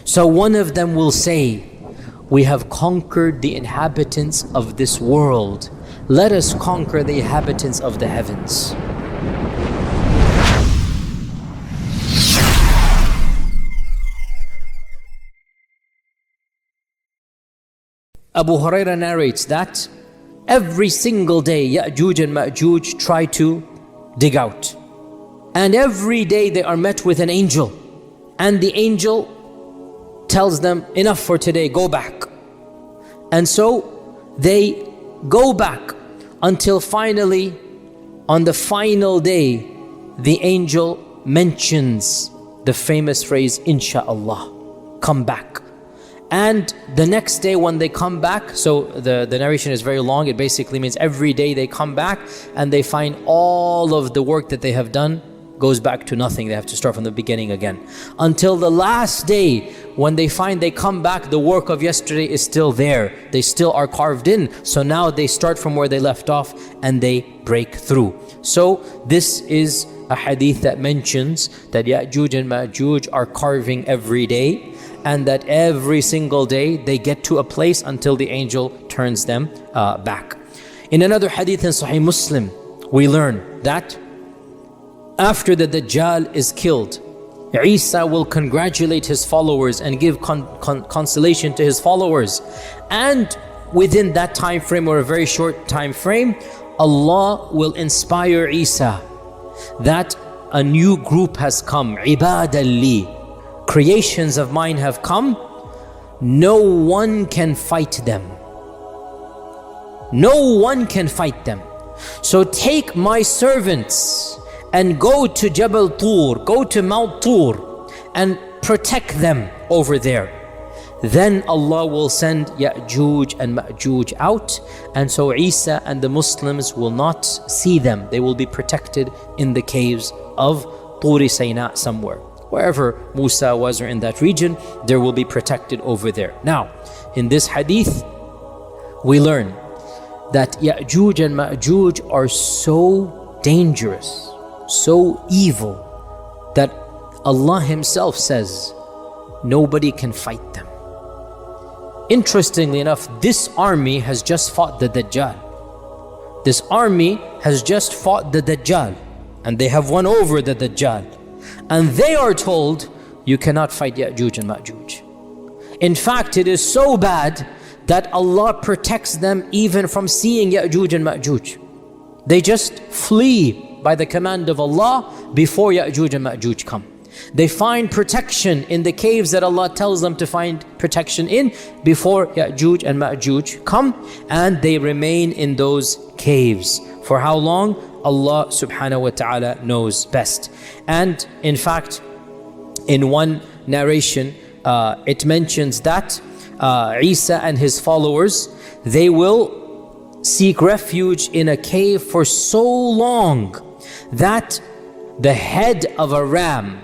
So one of them will say, we have conquered the inhabitants of this world. Let us conquer the inhabitants of the heavens. Abu Hurairah narrates that every single day Yajuj and Majuj try to dig out. And every day they are met with an angel. And the angel tells them, enough for today, go back. And so they go back until finally, on the final day, the angel mentions the famous phrase, Insha'Allah, come back. And the next day when they come back, so the narration is very long, it basically means every day they come back and they find all of the work that they have done goes back to nothing. They have to start from the beginning again. Until the last day, when they find they come back, the work of yesterday is still there. They still are carved in. So now they start from where they left off and they break through. So this is a hadith that mentions that Yajuj and Majuj are carving every day, and that every single day they get to a place until the angel turns them back. In another hadith in Sahih Muslim, we learn that after the Dajjal is killed, Isa will congratulate his followers and give consolation to his followers. And within that time frame, or a very short time frame, Allah will inspire Isa that a new group has come, Ibadan li, creations of mine have come, no one can fight them. No one can fight them. So take my servants and go to Jabal Tur, go to Mount Tur and protect them over there. Then Allah will send Yajuj and Majuj out, and so Isa and the Muslims will not see them. They will be protected in the caves of Turi Sayna somewhere. Wherever Musa was, or in that region, there will be protected over there. Now, in this hadith, we learn that Yajuj and Majuj are so dangerous, so evil, that Allah Himself says, nobody can fight them. Interestingly enough, this army has just fought the Dajjal. This army has just fought the Dajjal, and they have won over the Dajjal. And they are told, you cannot fight Yajuj and Majuj. In fact, it is so bad that Allah protects them even from seeing Yajuj and Majuj. They just flee by the command of Allah before Yajuj and Majuj come. They find protection in the caves that Allah tells them to find protection in before Yajuj and Majuj come, and they remain in those caves. For how long? Allah subhanahu wa ta'ala knows best. And in fact, in one narration, it mentions that Isa and his followers, they will seek refuge in a cave for so long that the head of a ram,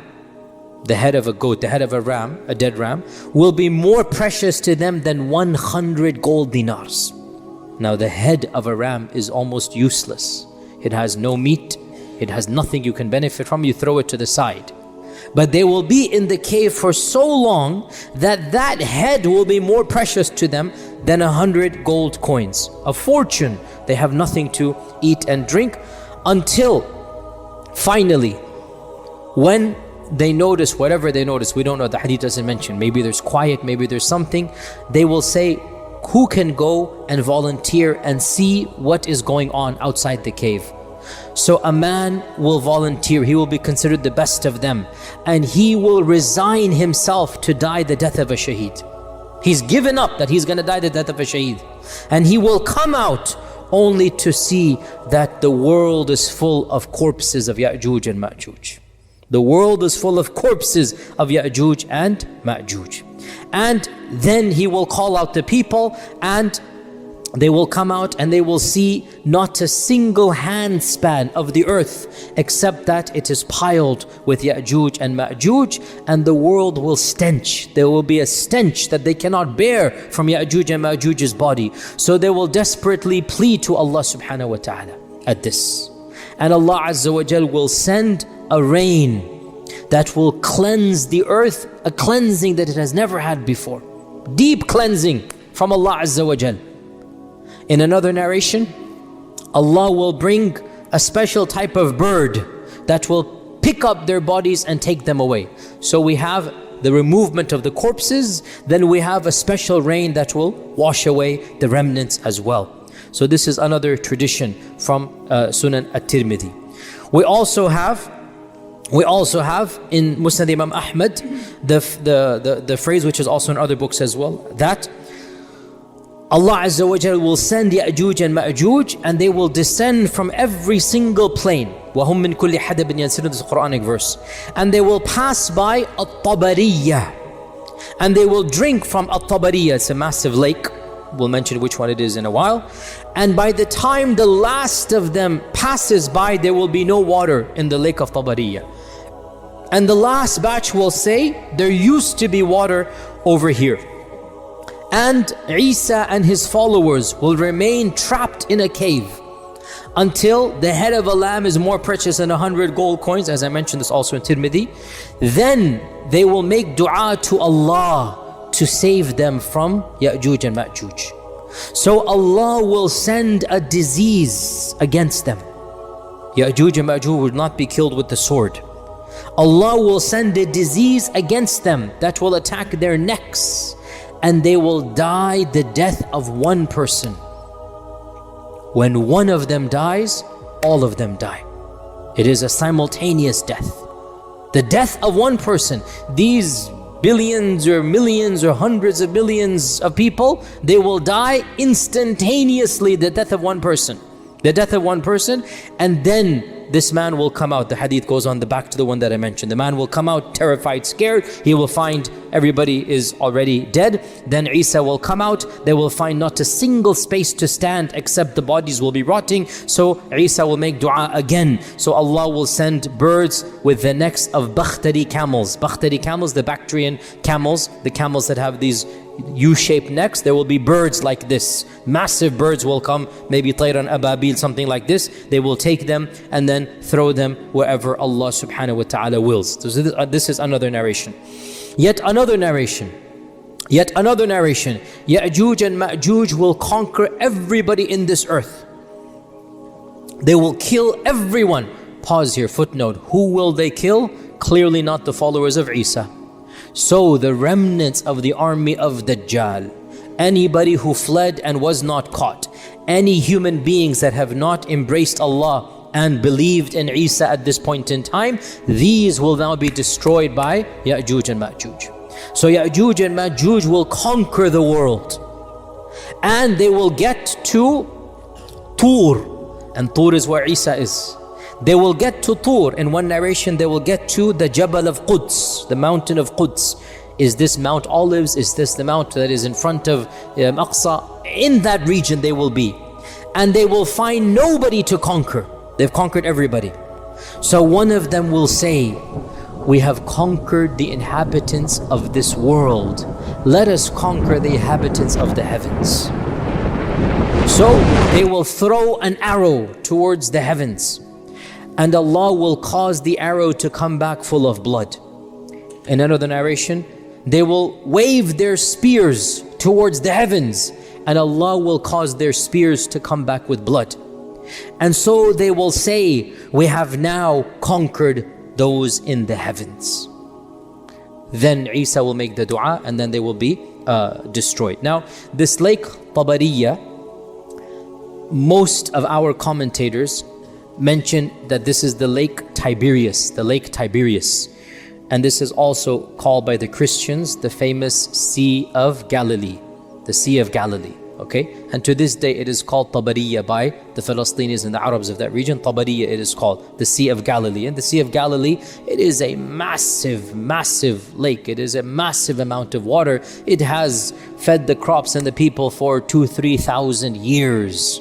the head of a goat, the head of a ram, a dead ram, will be more precious to them than 100 gold dinars. Now the head of a ram is almost useless. It has no meat, it has nothing you can benefit from, you throw it to the side. But they will be in the cave for so long that that head will be more precious to them than 100 gold coins. A fortune. They have nothing to eat and drink until finally, when they notice whatever they notice, we don't know, the hadith doesn't mention, maybe there's quiet, maybe there's something, they will say, who can go and volunteer and see what is going on outside the cave? So a man will volunteer, he will be considered the best of them, and he will resign himself to die the death of a shaheed. He's given up that he's going to die the death of a shaheed, and he will come out only to see that the world is full of corpses of Yajuj and Majuj. The world is full of corpses of Yajuj and Majuj. And then he will call out the people, and they will come out and they will see not a single handspan of the earth except that it is piled with Yajuj and Majuj, and the world will stench. There will be a stench that they cannot bear from Yajuj and Majuj's body. So they will desperately plead to Allah subhanahu wa ta'ala at this. And Allah Azza wa Jal will send a rain that will cleanse the earth, a cleansing that it has never had before. Deep cleansing from Allah Azza wa Jal. In another narration, Allah will bring a special type of bird that will pick up their bodies and take them away. So we have the removement of the corpses, then we have a special rain that will wash away the remnants as well. So this is another tradition from Sunan at-Tirmidhi. We also have in Musnad Imam Ahmad the phrase, which is also in other books as well, that Allah Azza wa Jal will send Yajuj and Majuj, and they will descend from every single plane. وَهُمْ مِنْ كُلِّ حَدَبٍ يَنْسِلُونَ. This is a Quranic verse. And they will pass by At-Tabariyah, and they will drink from At-Tabariyah. It's a massive lake. We'll mention which one it is in a while. And by the time the last of them passes by, there will be no water in the lake of Tabariyah. And the last batch will say, there used to be water over here. And Isa and his followers will remain trapped in a cave until the head of a lamb is more precious than 100 gold coins, as I mentioned this also in Tirmidhi. Then they will make dua to Allah to save them from Yajuj and Majuj. So Allah will send a disease against them. Yajuj and Majuj will not be killed with the sword. Allah will send a disease against them that will attack their necks, and they will die the death of one person. When one of them dies, all of them die. It is a simultaneous death. The death of one person. These billions or millions or hundreds of millions of people, they will die instantaneously, the death of one person. The death of one person, and then this man will come out. The hadith goes on the back to the one that I mentioned. The man will come out terrified, scared. He will find everybody is already dead. Then Isa will come out. They will find not a single space to stand except the bodies will be rotting. So Isa will make dua again. So Allah will send birds with the necks of Bakhtari camels. Bakhtari camels, the Bactrian camels, the camels that have these U-shaped necks. There will be birds like this. Massive birds will come, maybe Tayran Ababil, something like this. They will take them and then throw them wherever Allah subhanahu wa ta'ala wills. So this is another narration. Yet another narration. Yajuj and Majuj will conquer everybody in this earth. They will kill everyone. Pause here, footnote. Who will they kill? Clearly not the followers of Isa. So the remnants of the army of Dajjal, anybody who fled and was not caught, any human beings that have not embraced Allah and believed in Isa at this point in time, these will now be destroyed by Yajuj and Majuj. So Yajuj and Majuj will conquer the world, and they will get to Tur, and Tur is where Isa is. They will get to Tur. In one narration, they will get to the Jabal of Quds, the mountain of Quds. Is this Mount Olives? Is this the mount that is in front of Aqsa? In that region they will be. And they will find nobody to conquer. They've conquered everybody. So one of them will say, we have conquered the inhabitants of this world. Let us conquer the inhabitants of the heavens. So they will throw an arrow towards the heavens, and Allah will cause the arrow to come back full of blood. In another narration, they will wave their spears towards the heavens, and Allah will cause their spears to come back with blood. And so they will say, we have now conquered those in the heavens. Then Isa will make the dua, and then they will be destroyed. Now, this lake Tabariyah, most of our commentators mention that this is the lake Tiberias, and this is also called by the Christians the famous Sea of Galilee, the Sea of Galilee. Okay, and to this day it is called Tabariyah by the Palestinians and the Arabs of that region. Tabariyah it is called, the Sea of Galilee. And the Sea of Galilee, it is a massive lake. It is a massive amount of water. It has fed the crops and the people for 2,000-3,000 years.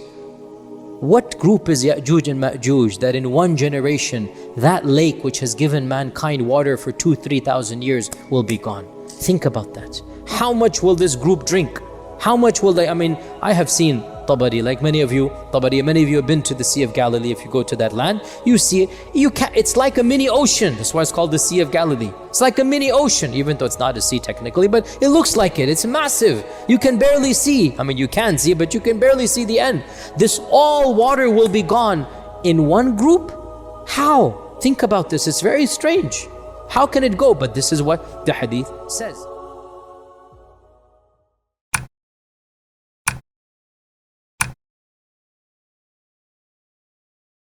What group is Yajuj and Majuj that in one generation, that lake which has given mankind water for 2,000-3,000 years will be gone? Think about that. How much will this group drink? How much will they? I mean, I have seen Tabari, like many of you have been to the Sea of Galilee. If you go to that land, you see it. It's like a mini ocean. That's why it's called the Sea of Galilee. It's like a mini ocean, even though it's not a sea technically, but it looks like it. It's massive. You can barely see. I mean, you can see, but you can barely see the end. This all water will be gone in one group? How? Think about this. It's very strange. How can it go? But this is what the hadith says.